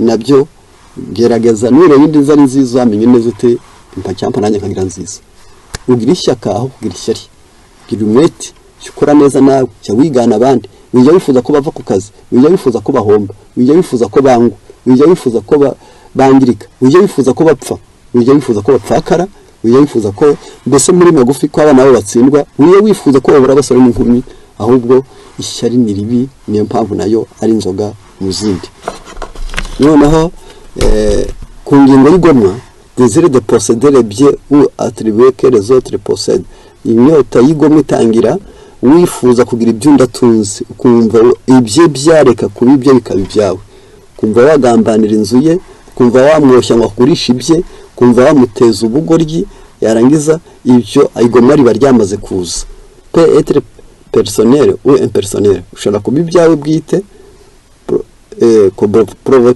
nabyo gerageza nure yindi zari nziza amenye neza ute mpacyampa nanjye kagira nziza ugira ishyaka aho kugira ishyari gira umwete ukora neza nawe cya wigana abandi wijya wifuza ko bava ku kazi wijya wifuza ko bahomba wijya wifuza ko bangwa wijya wifuza ko bangirika wijya wifuza ko bapfa wijya wifuza ko bapfakara wijya wifuza ko mbese muri magufi ko abana babo batsindwa wijya wifuza ko babura abasore n'inkumi ahubwo ishyari ni ribi niyo mpamvu nayo ari inzoga mu zindi noneho ku ngingo y'igomwa désir de posséder bien ou attribuer que les autres possèdent inyota y'igomwa itangira wifuza kugira ibyo ndatunze ukumva ibye byareka kuba ibyo bikaba ibyawe kumva wagambanira inzu ye kumva wamwoshya ngo akurisha ibye kumva wamuteza ubugoryi yarangiza ibyo igomwa riba ryamaze kuza peut être personnel ou impersonnel ushobora kuba ibyawe bwite